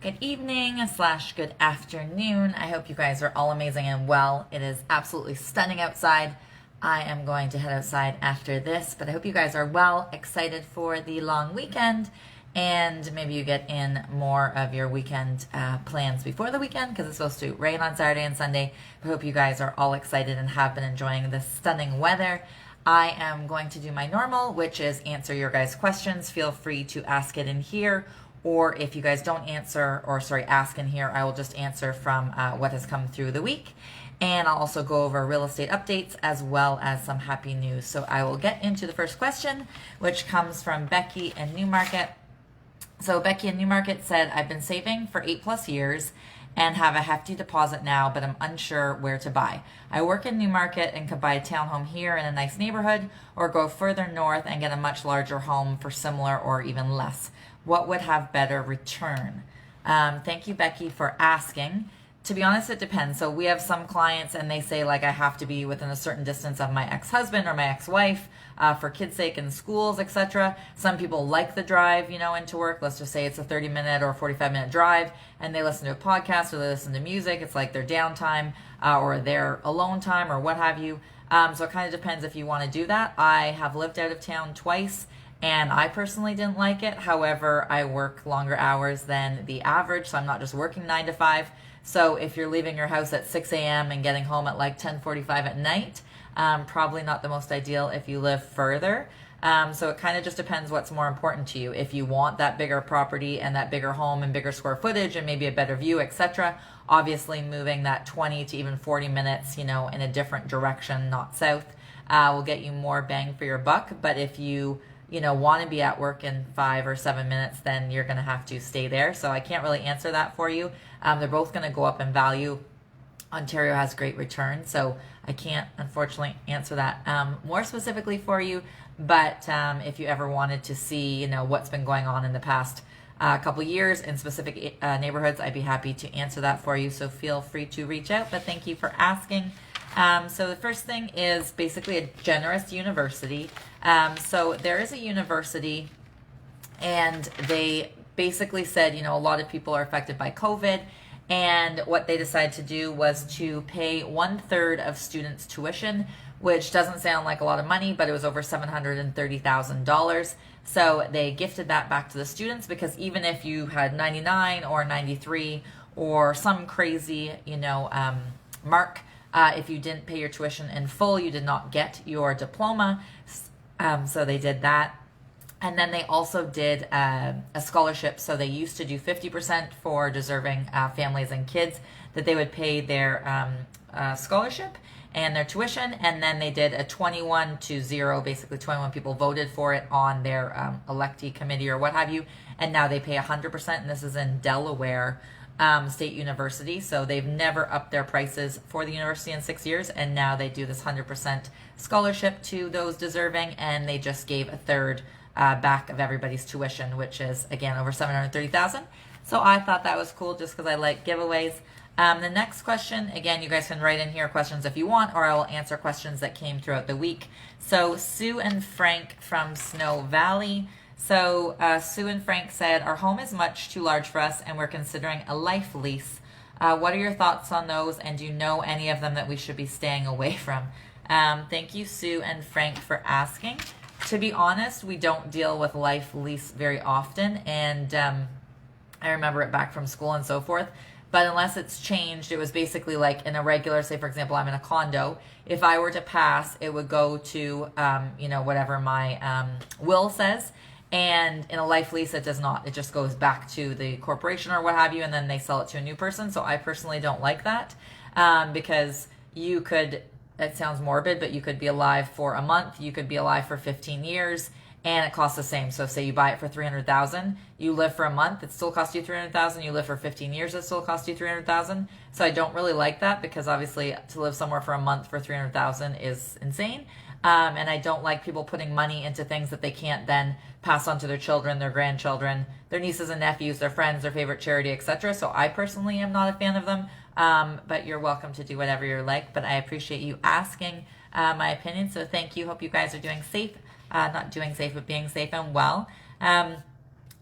Good evening slash good afternoon. I hope you guys are all amazing and well. It is absolutely stunning outside. I am going to head outside after this, but I hope you guys are well, excited for the long weekend, and maybe you get in more of your weekend plans before the weekend because it's supposed to rain on Saturday and Sunday. I hope you guys are all excited and have been enjoying this stunning weather. I am going to do my normal, which is answer your guys' questions. Feel free to ask it in here, or if you guys don't ask in here, I will just answer from what has come through the week. And I'll also go over real estate updates as well as some happy news. So I will get into the first question, which comes from Becky in Newmarket. So Becky in Newmarket said, I've been saving for 8+ years and have a hefty deposit now, but I'm unsure where to buy. I work in Newmarket and could buy a townhome here in a nice neighborhood, or go further north and get a much larger home for similar or even less. What would have better return? Thank you, Becky, for asking. To be honest, it depends. So we have some clients and they say like I have to be within a certain distance of my ex-husband or my ex-wife for kids' sake in schools, etc. Some people like the drive, into work. Let's just say it's a 30-minute or 45-minute drive and they listen to a podcast or they listen to music. It's like their downtime or their alone time or what have you. So it kind of depends if you want to do that. I have lived out of town twice and I personally didn't like it. However, I work longer hours than the average, so I'm not just working 9 to 5. So if you're leaving your house at 6 a.m. and getting home at like 10:45 at night, probably not the most ideal if you live further. So it kind of just depends what's more important to you. If you want that bigger property and that bigger home and bigger square footage and maybe a better view, etc., obviously moving that 20 to even 40 minutes, in a different direction, not south, will get you more bang for your buck. But if you want to be at work in 5 or 7 minutes, then you're going to have to stay there. So I can't really answer that for you. They're both going to go up in value. Ontario has great returns, so I can't unfortunately answer that more specifically for you. But if you ever wanted to see, what's been going on in the past couple years in specific neighborhoods, I'd be happy to answer that for you. So feel free to reach out. But thank you for asking. So the first thing is basically a generous university. So there is a university and they basically said, a lot of people are affected by COVID. And what they decided to do was to pay 1/3 of students' tuition, which doesn't sound like a lot of money, but it was over $730,000. So they gifted that back to the students because even if you had 99 or 93 or some crazy, mark, if you didn't pay your tuition in full, you did not get your diploma. So they did that. And then they also did a scholarship. So they used to do 50% for deserving families and kids that they would pay their scholarship and their tuition. And then they did a 21-0, basically 21 people voted for it on their electee committee or what have you. And now they pay 100%. And this is in Delaware State University. So they've never upped their prices for the university in 6 years. And now they do this 100% scholarship to those deserving. And they just gave 1/3 back of everybody's tuition, which is, again, over $730,000. So I thought that was cool just because I like giveaways. The next question, again, you guys can write in here questions if you want, or I will answer questions that came throughout the week. So Sue and Frank from Snow Valley. So Sue and Frank said, our home is much too large for us and we're considering a life lease. What are your thoughts on those, and do you know any of them that we should be staying away from? Thank you, Sue and Frank, for asking. To be honest, we don't deal with life lease very often, and I remember it back from school and so forth. But unless it's changed, it was basically like in a regular, say for example, I'm in a condo. If I were to pass, it would go to, whatever my will says. And in a life lease, it does not. It just goes back to the corporation or what have you, and then they sell it to a new person. So I personally don't like that because you could, it sounds morbid, but you could be alive for a month, you could be alive for 15 years, and it costs the same. So say you buy it for $300,000, you live for a month, it still costs you $300,000. You live for 15 years, it still costs you $300,000. So I don't really like that because obviously to live somewhere for a month for $300,000 is insane. And I don't like people putting money into things that they can't then pass on to their children, their grandchildren, their nieces and nephews, their friends, their favorite charity, etc. So I personally am not a fan of them. But you're welcome to do whatever you're like. But I appreciate you asking my opinion. So thank you. Hope you guys are doing safe, not doing safe, but being safe and well.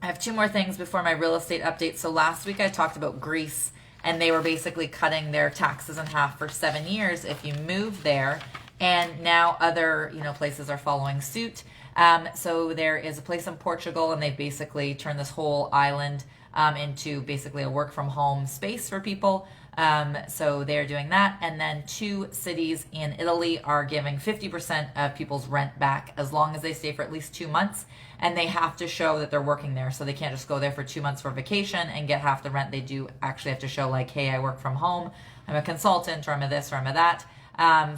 I have two more things before my real estate update. So last week I talked about Greece, and they were basically cutting their taxes in half for 7 years if you move there. And now other, places are following suit. So there is a place in Portugal, and they've basically turned this whole island into basically a work from home space for people. So they're doing that. And then 2 cities in Italy are giving 50% of people's rent back as long as they stay for at least 2 months. And they have to show that they're working there. So they can't just go there for 2 months for vacation and get half the rent. They do actually have to show like, hey, I work from home, I'm a consultant, or I'm a this, or I'm a that.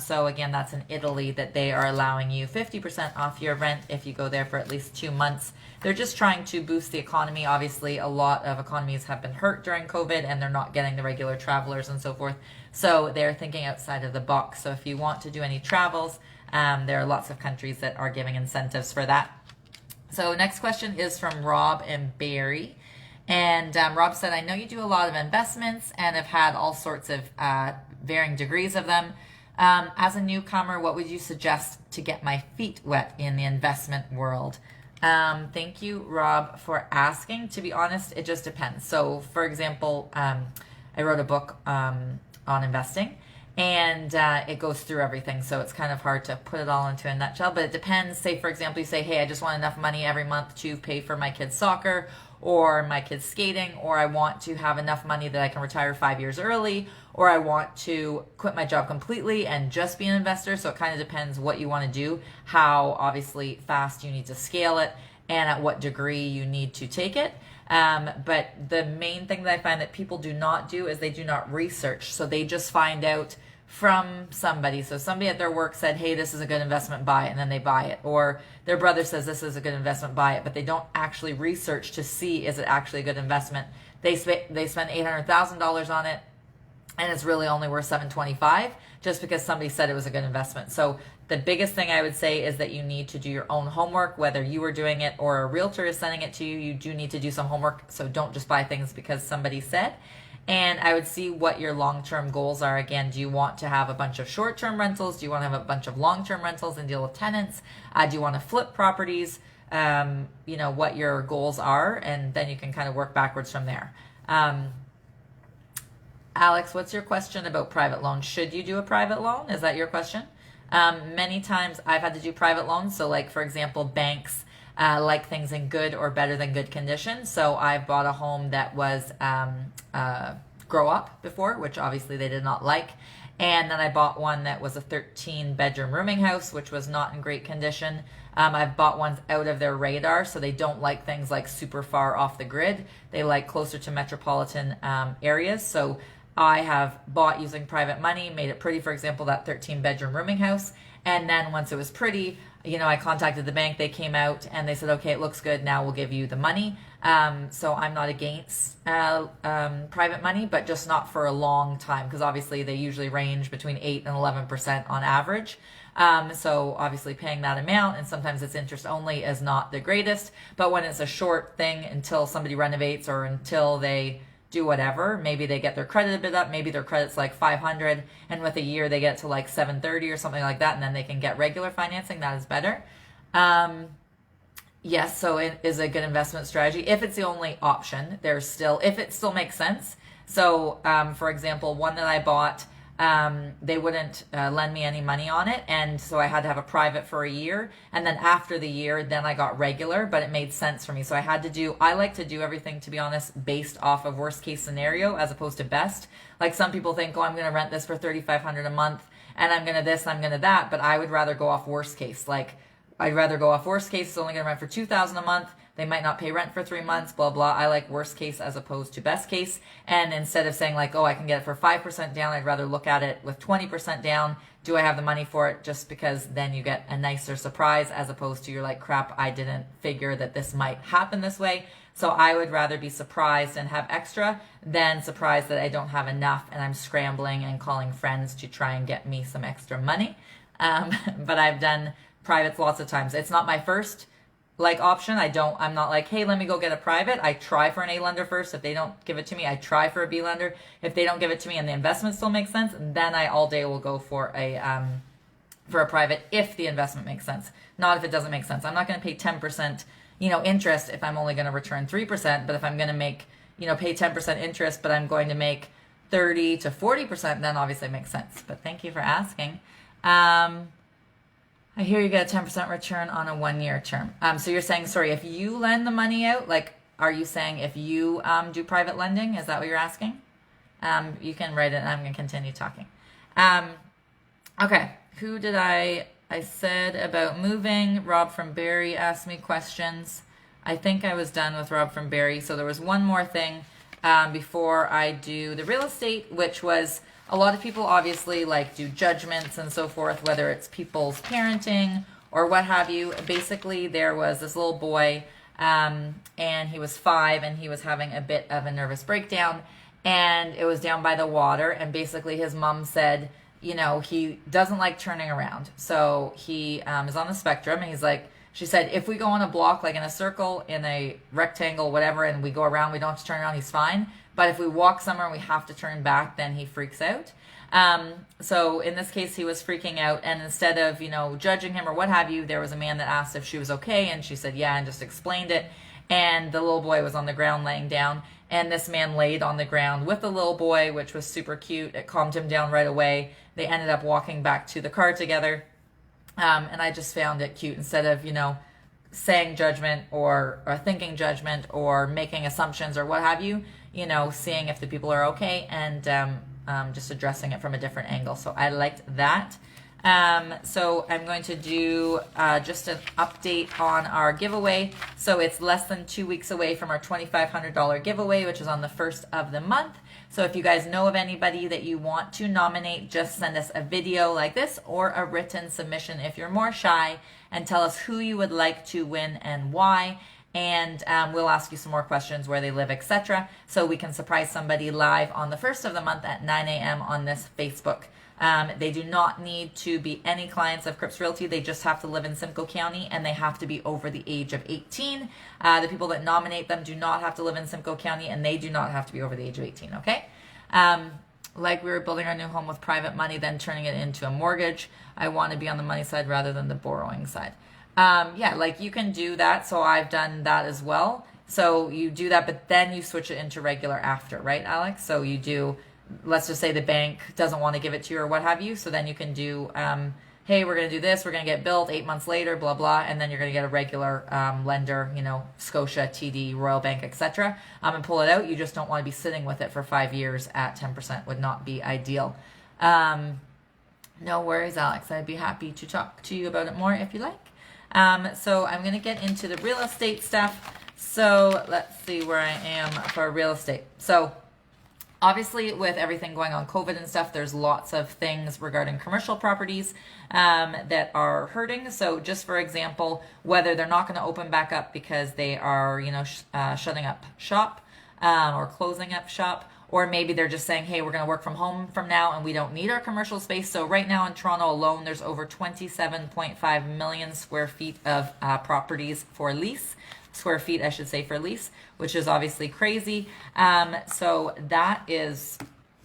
So again, that's in Italy, that they are allowing you 50% off your rent if you go there for at least 2 months. They're just trying to boost the economy. Obviously, a lot of economies have been hurt during COVID, and they're not getting the regular travelers and so forth. So they're thinking outside of the box. So if you want to do any travels, there are lots of countries that are giving incentives for that. So next question is from Rob and Barry. And Rob said, I know you do a lot of investments and have had all sorts of varying degrees of them. As a newcomer, what would you suggest to get my feet wet in the investment world? Thank you, Rob, for asking. To be honest, it just depends. So, for example, I wrote a book on investing, and it goes through everything. So it's kind of hard to put it all into a nutshell, but it depends. Say, for example, you say, hey, I just want enough money every month to pay for my kids' soccer or my kids skating, or I want to have enough money that I can retire 5 years early, or I want to quit my job completely and just be an investor. So it kind of depends what you want to do, how obviously fast you need to scale it, and at what degree you need to take it. But the main thing that I find that people do not do is they do not research. So they just find out from somebody. So somebody at their work said, hey, this is a good investment, buy it, and then they buy it. Or their brother says this is a good investment, buy it, but they don't actually research to see, is it actually a good investment? They spend $800,000 on it, and it's really only worth $725 just because somebody said it was a good investment. So the biggest thing I would say is that you need to do your own homework, whether you are doing it or a realtor is sending it to you. You do need to do some homework, so don't just buy things because somebody said. And I would see what your long-term goals are. Again, do you want to have a bunch of short-term rentals? Do you want to have a bunch of long-term rentals and deal with tenants? Do you want to flip properties? What your goals are, and then you can kind of work backwards from there. Alex, what's your question about private loans? Should you do a private loan? Is that your question? Many times I've had to do private loans. So like, for example, banks like things in good or better than good condition. So I bought a home that was grow up before, which obviously they did not like. And then I bought one that was a 13-bedroom rooming house, which was not in great condition. I've bought ones out of their radar, so they don't like things like super far off the grid. They like closer to metropolitan areas. So I have bought using private money, made it pretty, for example, that 13-bedroom rooming house. And then once it was pretty, I contacted the bank, they came out and they said, okay, it looks good, now we'll give you the money. So I'm not against private money, but just not for a long time, because obviously they usually range between 8 and 11% on average. So obviously paying that amount, and sometimes it's interest only, is not the greatest. But when it's a short thing until somebody renovates or until they do whatever, maybe they get their credit a bit up, maybe their credit's like 500, and with a year they get to like 730 or something like that, and then they can get regular financing. That is better. Yes, so it is a good investment strategy if it's the only option. If it still makes sense. So for example, one that I bought, they wouldn't lend me any money on it, and so I had to have a private for a year, and then after the year then I got regular, but it made sense for me. So I like to do everything, to be honest, based off of worst case scenario as opposed to best. Like some people think, oh, I'm going to rent this for $3,500 a month and I'm going to this and I'm going to that, but I would rather go off worst case. Like I'd rather go off worst case, it's only going to rent for $2,000 a month. They might not pay rent for 3 months, blah, blah. I like worst case as opposed to best case. And instead of saying like, oh, I can get it for 5% down, I'd rather look at it with 20% down. Do I have the money for it? Just because then you get a nicer surprise, as opposed to you're like, crap, I didn't figure that this might happen this way. So I would rather be surprised and have extra than surprised that I don't have enough and I'm scrambling and calling friends to try and get me some extra money. But I've done privates lots of times. It's not my first option. I'm not like, hey, let me go get a private. I try for an A lender first. If they don't give it to me, I try for a B lender. If they don't give it to me and the investment still makes sense, then I all day will go for a private if the investment makes sense. Not if it doesn't make sense. I'm not going to pay 10% interest if I'm only going to return 3%, but if I'm going to make, pay 10% interest, but I'm going to make 30 to 40%, then obviously it makes sense. But thank you for asking. I hear you get a 10% return on a 1-year term. So you're saying, sorry, if you lend the money out, like, are you saying if you do private lending? Is that what you're asking? You can write it and I'm going to continue talking. Okay, who did I said about moving? Rob from Barrie asked me questions. I think I was done with Rob from Barrie. So there was one more thing before I do the real estate, which was a lot of people obviously like do judgments and so forth, whether it's people's parenting or what have you. Basically, there was this little boy and he was 5 and he was having a bit of a nervous breakdown, and it was down by the water, and basically his mom said, he doesn't like turning around. So he is on the spectrum, and she said, if we go on a block, like in a circle, in a rectangle, whatever, and we go around, we don't have to turn around, he's fine. But if we walk somewhere and we have to turn back, then he freaks out. So in this case, he was freaking out, and instead of, judging him or what have you, there was a man that asked if she was okay, and she said, yeah, and just explained it. And the little boy was on the ground laying down, and this man laid on the ground with the little boy, which was super cute. It calmed him down right away. They ended up walking back to the car together. And I just found it cute. Instead of, saying judgment or thinking judgment or making assumptions or what have you, seeing if the people are okay and just addressing it from a different angle. So I liked that. So I'm going to do just an update on our giveaway. So it's less than 2 weeks away from our $2,500 giveaway, which is on the 1st of the month. So if you guys know of anybody that you want to nominate, just send us a video like this or a written submission if you're more shy, and tell us who you would like to win and why. And we'll ask you some more questions, where they live, etc. So we can surprise somebody live on the 1st of the month at 9 a.m. on this Facebook. They do not need to be any clients of Cripps Realty. They just have to live in Simcoe County, and they have to be over the age of 18. The people that nominate them do not have to live in Simcoe County, and they do not have to be over the age of 18, okay? Like we were building our new home with private money, then turning it into a mortgage. I want to be on the money side rather than the borrowing side. Yeah, like you can do that. So I've done that as well. So you do that, but then you switch it into regular after, right, Alex? So you do, let's just say the bank doesn't want to give it to you or what have you. So then you can do, hey, we're going to do this. We're going to get built 8 months later, blah, blah. And then you're going to get a regular lender, Scotia, TD, Royal Bank, etc. And pull it out. You just don't want to be sitting with it for 5 years at 10%. Would not be ideal. No worries, Alex. I'd be happy to talk to you about it more if you like. So I'm going to get into the real estate stuff. So let's see where I am for real estate. So obviously, with everything going on, COVID and stuff, there's lots of things regarding commercial properties that are hurting. So just for example, whether they're not going to open back up because they are, shutting up shop or closing up shop, or maybe they're just saying, hey, we're going to work from home from now and we don't need our commercial space. So right now in Toronto alone, there's over 27.5 million square feet of properties for lease. Square feet, I should say, for lease, which is obviously crazy. So that is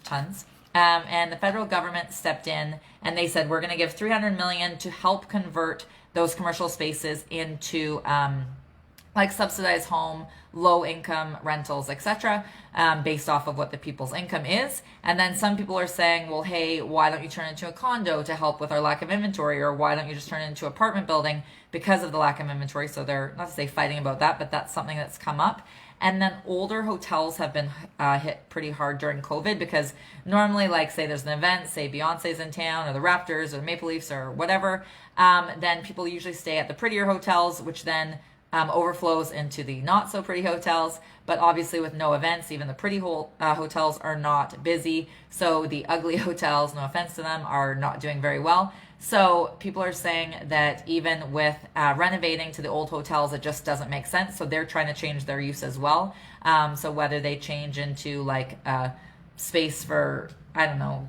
tons. And the federal government stepped in and they said, we're going to give $300 million to help convert those commercial spaces into like subsidized home, low income rentals, etc., based off of what the people's income is. And then some people are saying, well, hey, why don't you turn it into a condo to help with our lack of inventory? Or why don't you just turn it into an apartment building because of the lack of inventory? So they're, not to say fighting about that, but that's something that's come up. And then older hotels have been hit pretty hard during COVID, because normally, like, say there's an event, say Beyonce's in town or the Raptors or the Maple Leafs or whatever, then people usually stay at the prettier hotels, which then overflows into the not so pretty hotels. But obviously with no events, even the pretty hotels are not busy. So the ugly hotels, no offense to them, are not doing very well. So people are saying that even with renovating to the old hotels, it just doesn't make sense. So they're trying to change their use as well. So whether they change into like space for, I don't know,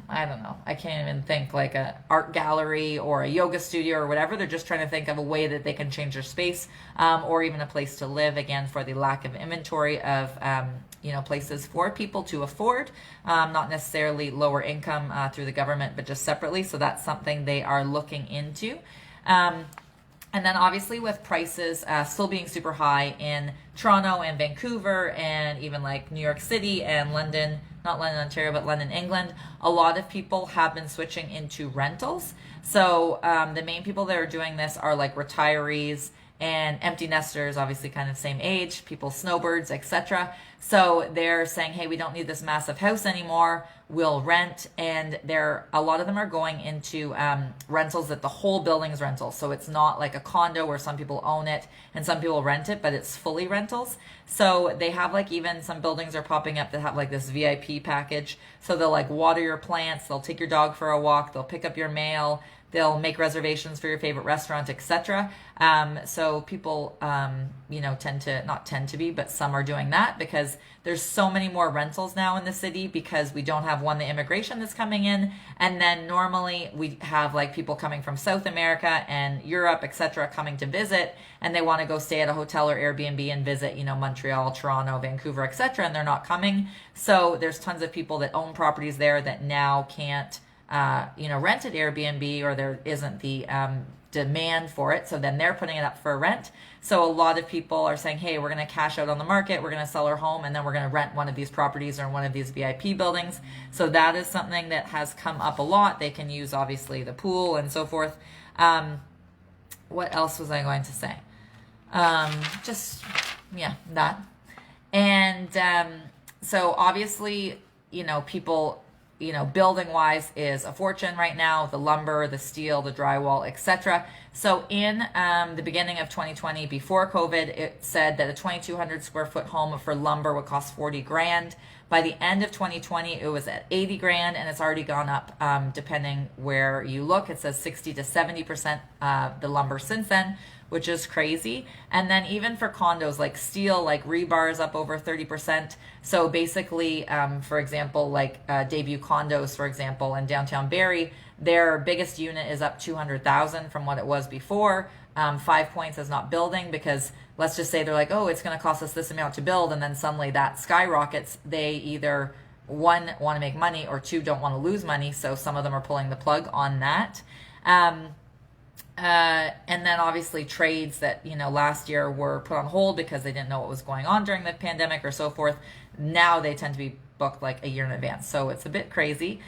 I can't even think, like a art gallery or a yoga studio or whatever. They're just trying to think of a way that they can change their space, or even a place to live, again, for the lack of inventory of, places for people to afford, not necessarily lower income through the government, but just separately. So that's something they are looking into. And then obviously with prices still being super high in Toronto and Vancouver and even like New York City and London, not London, Ontario, but London, England, a lot of people have been switching into rentals. So the main people that are doing this are like retirees and empty nesters, obviously kind of same age, people, snowbirds, etc. So they're saying, hey, we don't need this massive house anymore. We'll rent. And a lot of them are going into rentals that the whole building's rentals. So it's not like a condo where some people own it and some people rent it, but it's fully rentals. So they have like even some buildings are popping up that have like this VIP package. So they'll like water your plants, they'll take your dog for a walk, they'll pick up your mail, they'll make reservations for your favorite restaurant, etc. So people, not tend to be, but some are doing that because there's so many more rentals now in the city because we don't have the immigration that's coming in. And then normally we have like people coming from South America and Europe, etc., coming to visit, and they want to go stay at a hotel or Airbnb and visit, Montreal, Toronto, Vancouver, etc., and they're not coming. So there's tons of people that own properties there that now can't rent at Airbnb, or there isn't the demand for it. So then they're putting it up for rent. So a lot of people are saying, hey, we're going to cash out on the market. We're going to sell our home and then we're going to rent one of these properties or one of these VIP buildings. So that is something that has come up a lot. They can use obviously the pool and so forth. What else was I going to say? That. And so obviously, people, building wise is a fortune right now, the lumber, the steel, the drywall, etc. So in the beginning of 2020, before COVID, it said that a 2,200 square foot home for lumber would cost 40 grand. By the end of 2020, it was at 80 grand, and it's already gone up depending where you look. It says 60 to 70% the lumber since then, which is crazy. And then even for condos, like steel, like rebar is up over 30%. So basically, for example, like Debut Condos, for example, in downtown Barrie, their biggest unit is up 200,000 from what it was before. 5 Points is not building because let's just say they're like, oh, it's going to cost us this amount to build, and then suddenly that skyrockets. They either, one, want to make money, or two, don't want to lose money. So some of them are pulling the plug on that. And then obviously trades that, last year were put on hold because they didn't know what was going on during the pandemic or so forth. Now they tend to be booked like a year in advance. So it's a bit crazy.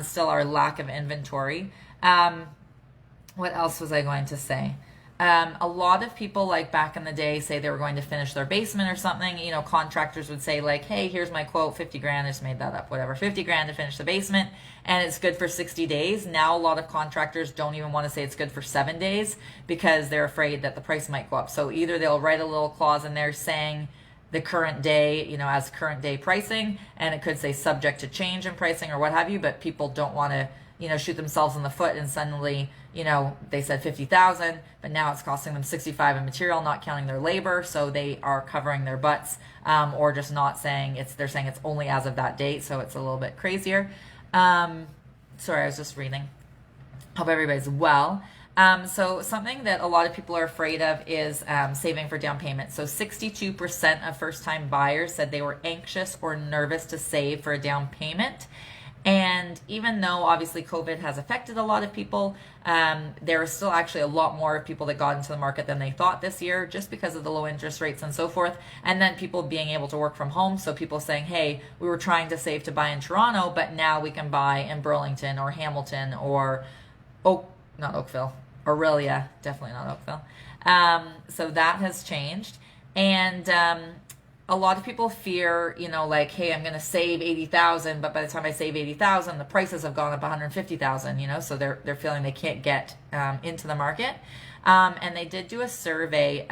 Still our lack of inventory. What else was I going to say? A lot of people, like back in the day, say they were going to finish their basement or something. Contractors would say like, hey, here's my quote, 50 grand, I just made that up, whatever, 50 grand to finish the basement, and it's good for 60 days. Now a lot of contractors don't even want to say it's good for 7 days because they're afraid that the price might go up. So either they'll write a little clause in there saying the current day, as current day pricing, and it could say subject to change in pricing or what have you, but people don't want to shoot themselves in the foot and suddenly, they said 50,000, but now it's costing them 65 in material, not counting their labor. So they are covering their butts, or just not saying they're saying it's only as of that date. So it's a little bit crazier. Sorry, I was just reading. Hope everybody's well. So something that a lot of people are afraid of is saving for down payment. So 62% of first-time buyers said they were anxious or nervous to save for a down payment. And even though obviously COVID has affected a lot of people, there are still actually a lot more people that got into the market than they thought this year, just because of the low interest rates and so forth. And then people being able to work from home. So people saying, hey, we were trying to save to buy in Toronto, but now we can buy in Burlington or Hamilton or Aurelia, definitely not Oakville. So that has changed. And a lot of people fear, like, hey, I'm going to save 80,000, but by the time I save 80,000, the prices have gone up 150,000, so they're feeling they can't get into the market. And they did do a survey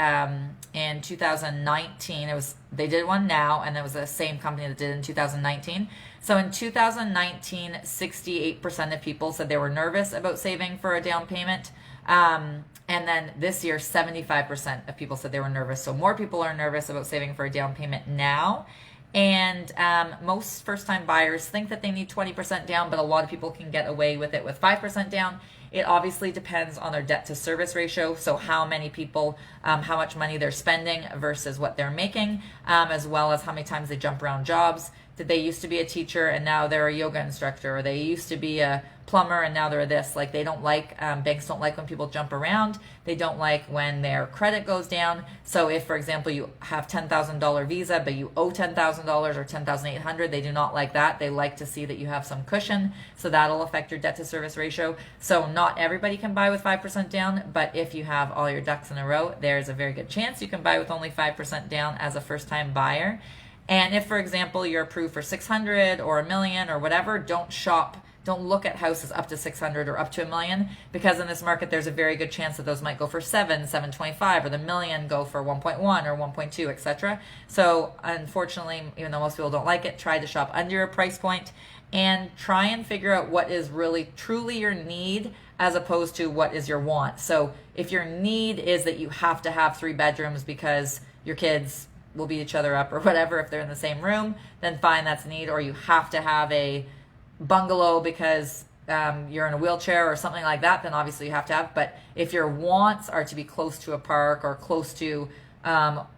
in 2019. They did one now, and it was the same company that did it in 2019. So in 2019, 68% of people said they were nervous about saving for a down payment. And then this year, 75% of people said they were nervous. So more people are nervous about saving for a down payment now. And most first-time buyers think that they need 20% down, but a lot of people can get away with it with 5% down. It obviously depends on their debt to service ratio. So how many people, how much money they're spending versus what they're making, as well as how many times they jump around jobs. Did they used to be a teacher and now they're a yoga instructor, or they used to be a plumber and now they're this. Like they don't like, banks don't like when people jump around. They don't like when their credit goes down. So if, for example, you have $10,000 Visa, but you owe $10,000 or $10,800, they do not like that. They like to see that you have some cushion. So that'll affect your debt to service ratio. So not everybody can buy with 5% down, but if you have all your ducks in a row, there's a very good chance you can buy with only 5% down as a first-time buyer. And if, for example, you're approved for 600 or $1 million or whatever, don't look at houses up to 600 or up to $1 million, because in this market there's a very good chance that those might go for 725, or the $1 million go for 1.1 or 1.2, etc. So unfortunately, even though most people don't like it, try to shop under your price point and try and figure out what is really truly your need as opposed to what is your want. So if your need is that you have to have 3 bedrooms because your kids will beat each other up or whatever if they're in the same room, then fine, that's a need. Or you have to have a bungalow because you're in a wheelchair or something like that, then obviously you have to have. But if your wants are to be close to a park or close to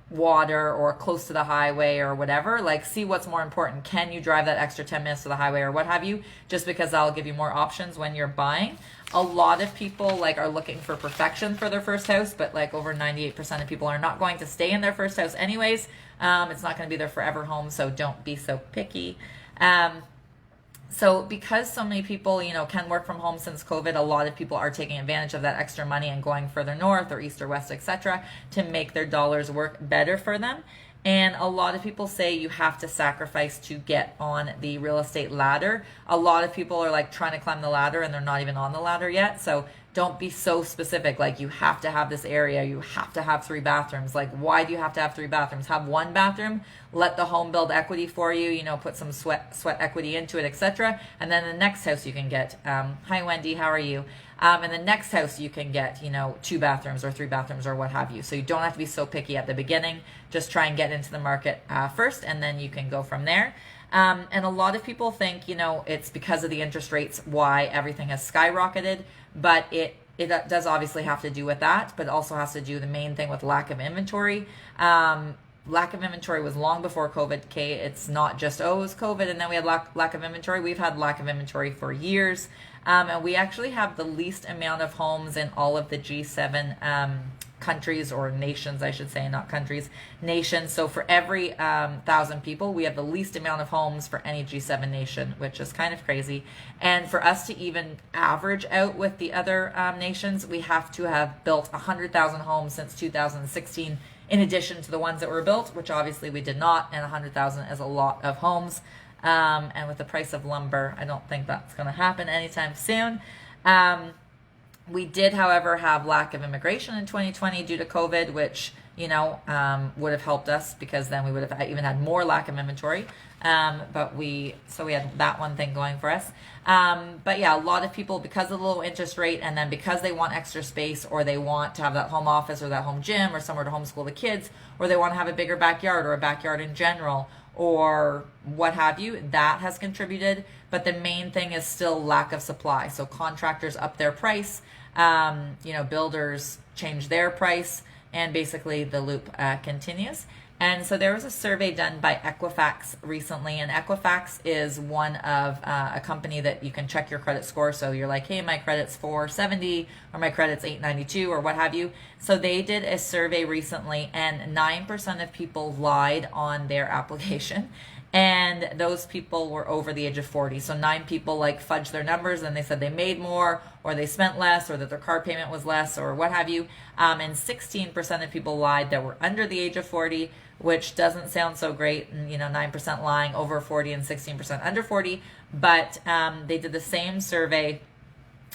water or close to the highway or whatever, like see what's more important. Can you drive that extra 10 minutes to the highway or what have you, just because that'll give you more options when you're buying. A lot of people like are looking for perfection for their first house, but like over 98% of people are not going to stay in their first house anyways. It's not going to be their forever home, so don't be so picky. So because so many people, can work from home since COVID, a lot of people are taking advantage of that extra money and going further north or east or west, etc., to make their dollars work better for them. And a lot of people say you have to sacrifice to get on the real estate ladder. A lot of people are like trying to climb the ladder and they're not even on the ladder yet. So don't be so specific. Like you have to have this area. You have to have 3 bathrooms. Like why do you have to have 3 bathrooms? Have 1 bathroom. Let the home build equity for you. Put some sweat equity into it, etc. And then the next house you can get. Hi Wendy, how are you? And the next house you can get, 2 bathrooms or 3 bathrooms or what have you. So you don't have to be so picky at the beginning. Just try and get into the market first, and then you can go from there. And a lot of people think, it's because of the interest rates why everything has skyrocketed, but it does obviously have to do with that, but it also has to do the main thing with lack of inventory. Lack of inventory was long before COVID. Okay, it's not just, it was COVID and then we had lack of inventory. We've had lack of inventory for years. And we actually have the least amount of homes in all of the G7 countries, or nations, I should say, not countries, nations. So for every 1,000 people, we have the least amount of homes for any G7 nation, which is kind of crazy. And for us to even average out with the other nations, we have to have built 100,000 homes since 2016, in addition to the ones that were built, which obviously we did not, and 100,000 is a lot of homes. And with the price of lumber, I don't think that's going to happen anytime soon. We did, however, have lack of immigration in 2020 due to COVID, which, would have helped us, because then we would have even had more lack of inventory. So we had that one thing going for us. But yeah, a lot of people, because of the low interest rate, and then because they want extra space, or they want to have that home office or that home gym or somewhere to homeschool the kids, or they want to have a bigger backyard or a backyard in general, or what have you, that has contributed. But the main thing is still lack of supply. So contractors up their price, builders change their price, and basically the loop continues. And so there was a survey done by Equifax recently, and Equifax is one of a company that you can check your credit score. So you're like, hey, my credit's 470 or my credit's 892 or what have you. So they did a survey recently, and 9% of people lied on their application. And those people were over the age of 40. So 9 people fudged their numbers, and they said they made more, or they spent less, or that their car payment was less, or what have you. And 16% of people lied that were under the age of 40, which doesn't sound so great. 9% lying over 40 and 16% under 40. But they did the same survey,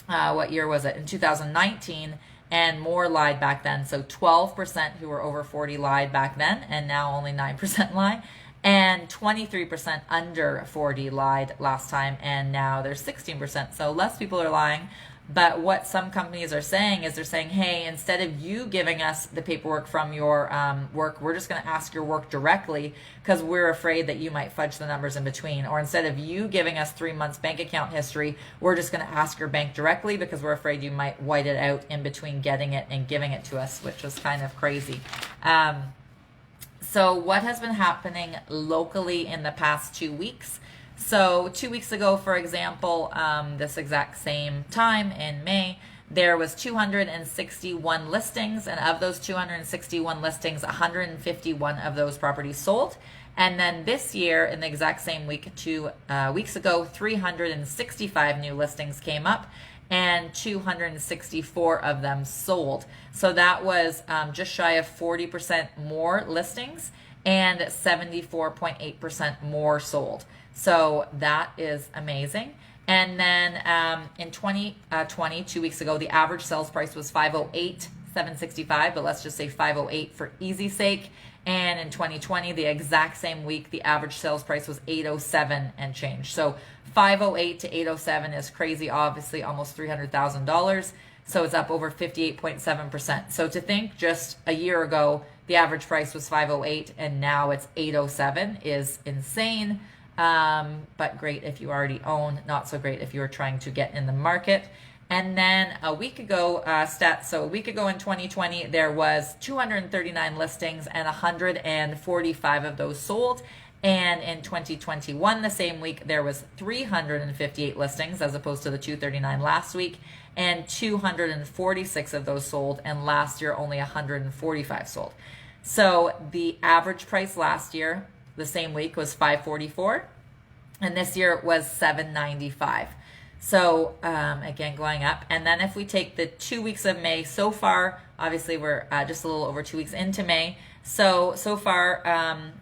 what year was it? In 2019. And more lied back then. So 12% who were over 40 lied back then, and now only 9% lie. And 23% under 40 lied last time, and now there's 16%. So less people are lying. But what some companies are saying is they're saying, hey, instead of you giving us the paperwork from your work, we're just going to ask your work directly, because we're afraid that you might fudge the numbers in between. Or instead of you giving us 3 months bank account history, we're just going to ask your bank directly, because we're afraid you might white it out in between getting it and giving it to us, which is kind of crazy. So what has been happening locally in the past 2 weeks? So 2 weeks ago, for example, this exact same time in May, there was 261 listings, and of those 261 listings, 151 of those properties sold. And then this year, in the exact same week, 2 weeks ago, 365 new listings came up, and 264 of them sold. So that was just shy of 40% more listings and 74.8% more sold. So that is amazing. And then in 2020, 2 weeks ago, the average sales price was $508,765, but let's just say $508 for easy sake. And in 2020, the exact same week, the average sales price was $807 and change. So $508 to $807 is crazy, obviously almost $300,000. So it's up over 58.7%. So to think just a year ago, the average price was $508 and now it's $807 is insane. But great if you already own, not so great if you're trying to get in the market. And then a week ago, so a week ago in 2020, there was 239 listings and 145 of those sold. And in 2021, the same week, there was 358 listings as opposed to the 239 last week, and 246 of those sold, and last year only 145 sold. So the average price last year, the same week, was $544, and this year it was $795. So again, going up. And then if we take the 2 weeks of May so far, obviously we're just a little over 2 weeks into May. So far,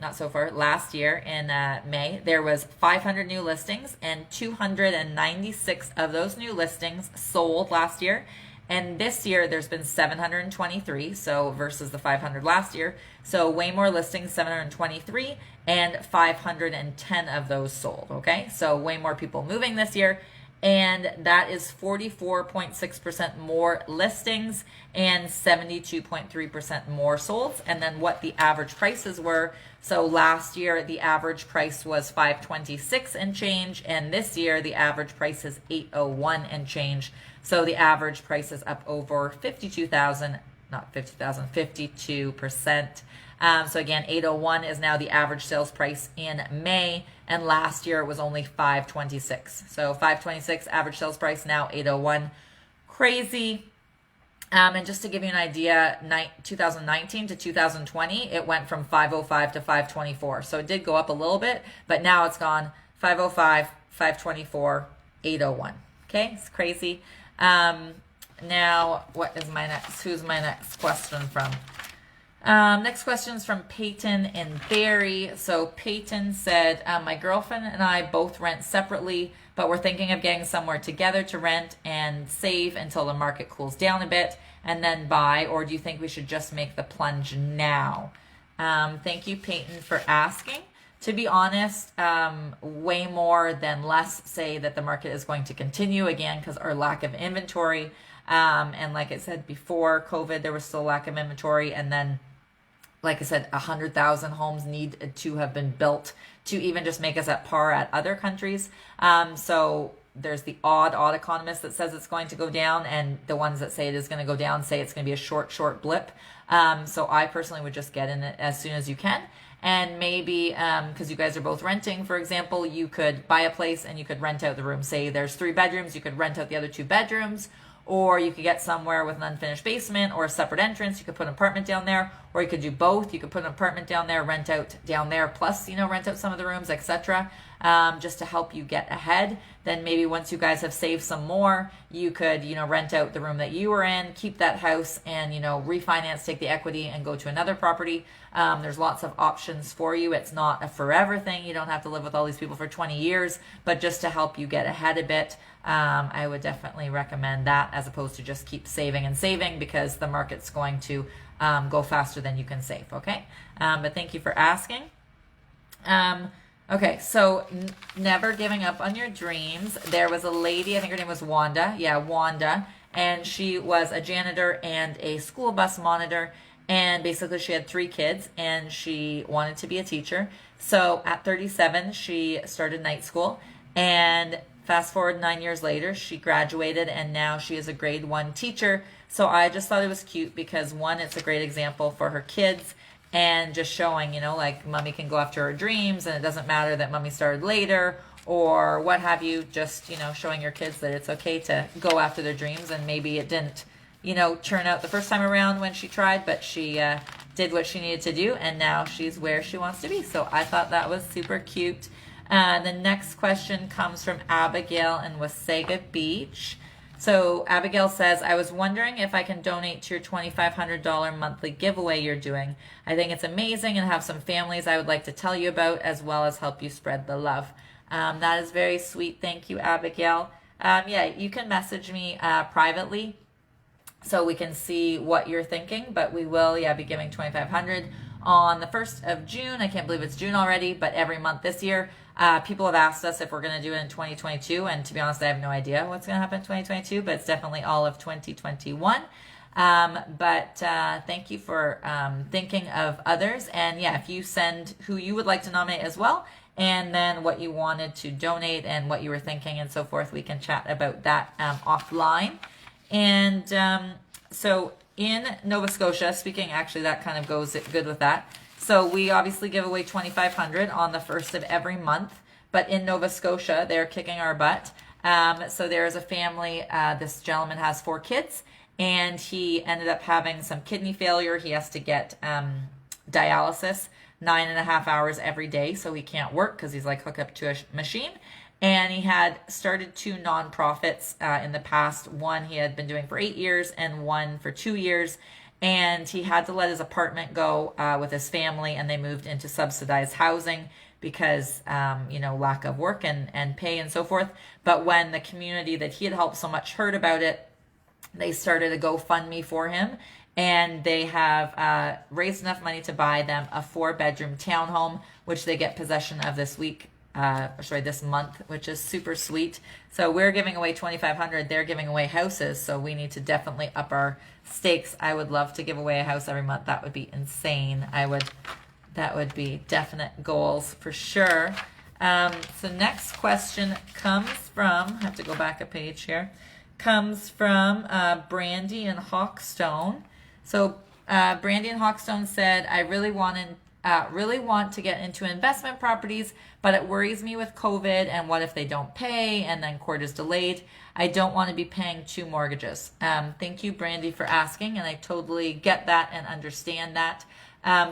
not so far, last year in May, there was 500 new listings, and 296 of those new listings sold last year. And this year there's been 723, so versus the 500 last year. So way more listings, 723, and 510 of those sold, okay? So way more people moving this year. And that is 44.6% more listings and 72.3% more sold. And then what the average prices were. So last year the average price was $526 and change, and this year the average price is $801 and change. So the average price is up over 52,000, not 50,000, 52%. So again, 801 is now the average sales price in May, and last year it was only 526. So 526 average sales price, now 801. Crazy. And just to give you an idea, 2019 to 2020, it went from 505 to 524. So it did go up a little bit, but now it's gone 505, 524, 801. Okay, it's crazy. Now, what is my next? Who's my next question from? Next question is from Peyton in Barrie. So Peyton said, my girlfriend and I both rent separately, but we're thinking of getting somewhere together to rent and save until the market cools down a bit and then buy, or do you think we should just make the plunge now? Thank you, Peyton, for asking. To be honest, way more than less say that the market is going to continue again because our lack of inventory. And like I said before COVID, there was still lack of inventory. And then, like I said, 100,000 homes need to have been built to even just make us at par at other countries. So there's the odd economist that says it's going to go down, and the ones that say it is going to go down say it's going to be a short blip. So I personally would just get in it as soon as you can. And maybe, because you guys are both renting, for example, you could buy a place and you could rent out the room. Say there's 3 bedrooms, you could rent out the other 2 bedrooms, or you could get somewhere with an unfinished basement or a separate entrance. You could put an apartment down there, or you could do both. You could put an apartment down there, rent out down there, plus, rent out some of the rooms, etc. Just to help you get ahead. Then maybe once you guys have saved some more, you could, rent out the room that you were in, keep that house and, refinance, take the equity and go to another property. There's lots of options for you. It's not a forever thing. You don't have to live with all these people for 20 years, but just to help you get ahead a bit, I would definitely recommend that as opposed to just keep saving and saving because the market's going to go faster than you can save, okay? But thank you for asking. Okay, so never giving up on your dreams. There was a lady, I think her name was Wanda. Yeah, Wanda. And she was a janitor and a school bus monitor. And basically she had 3 kids and she wanted to be a teacher. So at 37, she started night school. And fast forward 9 years later, she graduated and now she is a grade 1 teacher. So I just thought it was cute because 1, it's a great example for her kids. And just showing, like mommy can go after her dreams and it doesn't matter that mommy started later or what have you, just, showing your kids that it's okay to go after their dreams. And maybe it didn't, turn out the first time around when she tried, but she did what she needed to do, and now she's where she wants to be. So I thought that was super cute. The next question comes from Abigail in Wasaga Beach. So Abigail says, I was wondering if I can donate to your $2,500 monthly giveaway you're doing. I think it's amazing and have some families I would like to tell you about, as well as help you spread the love. That is very sweet. Thank you, Abigail. Yeah, you can message me privately so we can see what you're thinking, but we will, be giving $2,500 on the 1st of June. I can't believe it's June already, but every month this year. People have asked us if we're going to do it in 2022, and to be honest, I have no idea what's going to happen in 2022, but it's definitely all of 2021. Thank you for thinking of others. And yeah, if you send who you would like to nominate as well, and then what you wanted to donate and what you were thinking and so forth, we can chat about that offline. And so in Nova Scotia, speaking, actually that kind of goes good with that. So we obviously give away $2,500 on the 1st of every month, but in Nova Scotia, they're kicking our butt. So there's a family, this gentleman has 4 kids, and he ended up having some kidney failure. He has to get dialysis 9.5 hours every day, so he can't work because he's like hooked up to a machine. And he had started 2 nonprofits in the past. One he had been doing for 8 years and one for 2 years. And he had to let his apartment go with his family, and they moved into subsidized housing because, lack of work and pay and so forth. But when the community that he had helped so much heard about it, they started a GoFundMe for him, and they have raised enough money to buy them a 4-bedroom townhome, which they get possession of this month, which is super sweet. So we're giving away $2,500. They're giving away houses. So we need to definitely up our stakes. I would love to give away a house every month. That would be insane. That would be definite goals for sure. So next question comes from, I have to go back a page here, comes from Brandy in Hawkstone. So Brandy in Hawkstone said, I really want to get into investment properties, but it worries me with COVID and what if they don't pay and then court is delayed. I don't want to be paying 2 mortgages. Thank you, Brandy, for asking, and I totally get that and understand that.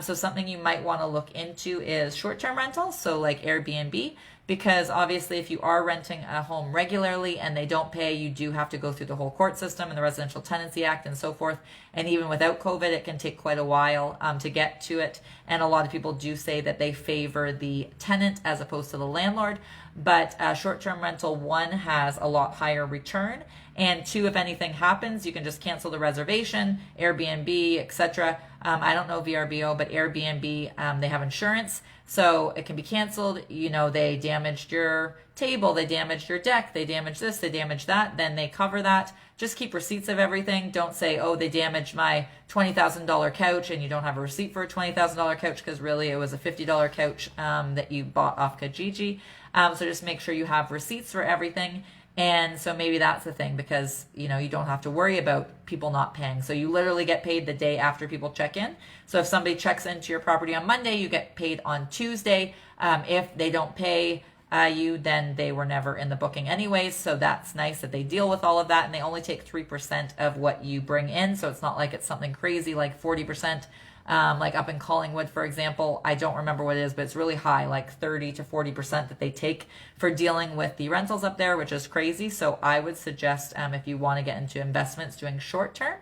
So something you might want to look into is short-term rentals, so like Airbnb, because obviously if you are renting a home regularly and they don't pay, you do have to go through the whole court system and the Residential Tenancy Act and so forth. And even without COVID, it can take quite a while to get to it. And a lot of people do say that they favor the tenant as opposed to the landlord. But short-term rental, 1, has a lot higher return. And 2, if anything happens, you can just cancel the reservation, Airbnb, etc. I don't know VRBO, but Airbnb, they have insurance. So it can be canceled. They damaged your table, they damaged your deck, they damaged this, they damaged that. Then they cover that. Just keep receipts of everything. Don't say, oh, they damaged my $20,000 couch and you don't have a receipt for a $20,000 couch because really it was a $50 couch that you bought off Kijiji. So just make sure you have receipts for everything. And so maybe that's the thing, because you don't have to worry about people not paying. So you literally get paid the day after people check in. So if somebody checks into your property on Monday, you get paid on Tuesday. If they don't pay you, then they were never in the booking anyways. So that's nice that they deal with all of that, and they only take 3% of what you bring in. So it's not like it's something crazy like 40%. Like up in Collingwood, for example, I don't remember what it is, but it's really high, like 30 to 40% that they take for dealing with the rentals up there, which is crazy. So I would suggest if you want to get into investments, doing short term.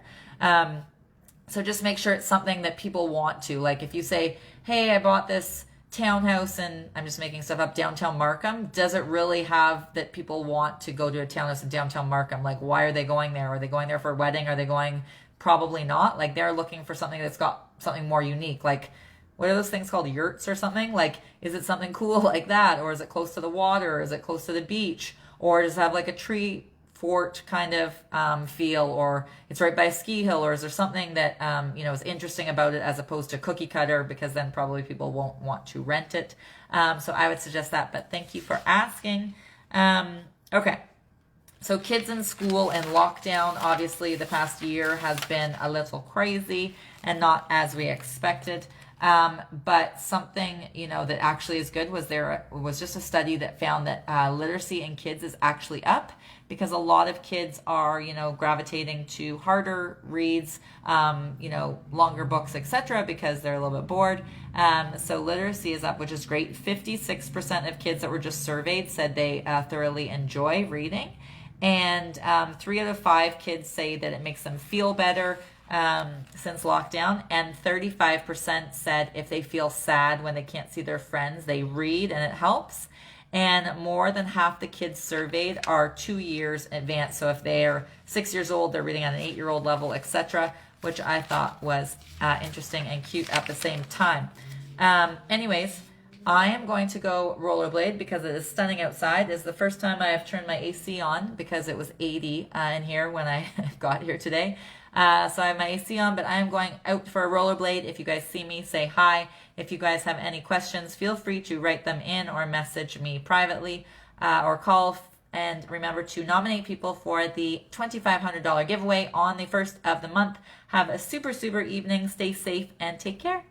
So just make sure it's something that people want to. Like if you say, hey, I bought this townhouse and I'm just making stuff up, downtown Markham, does it really have that people want to go to a townhouse in downtown Markham? Like, why are they going there? Are they going there for a wedding? Are they going? Probably not. Like they're looking for something that's got something more unique. Like, what are those things called? Yurts or something? Like, is it something cool like that? Or is it close to the water? Or is it close to the beach? Or does it have like a tree fort kind of feel? Or it's right by a ski hill? Or is there something that, is interesting about it as opposed to cookie cutter? Because then probably people won't want to rent it. So I would suggest that, but thank you for asking. Okay. So kids in school and lockdown, obviously the past year has been a little crazy and not as we expected. But something, that actually is good was there was just a study that found that literacy in kids is actually up because a lot of kids are, gravitating to harder reads, longer books, etc., because they're a little bit bored. So literacy is up, which is great. 56% of kids that were just surveyed said they thoroughly enjoy reading. And 3 out of 5 kids say that it makes them feel better since lockdown, and 35% said if they feel sad when they can't see their friends, they read and it helps. And more than half the kids surveyed are 2 years advanced. So if they're 6 years old, they're reading at an 8-year-old level, etc., which I thought was interesting and cute at the same time. Anyways, I am going to go rollerblade because it is stunning outside. This is the first time I have turned my AC on because it was 80 in here when I got here today. So I have my AC on, but I am going out for a rollerblade. If you guys see me, say hi. If you guys have any questions, feel free to write them in or message me privately or call. And remember to nominate people for the $2,500 giveaway on the 1st of the month. Have a super, super evening. Stay safe and take care.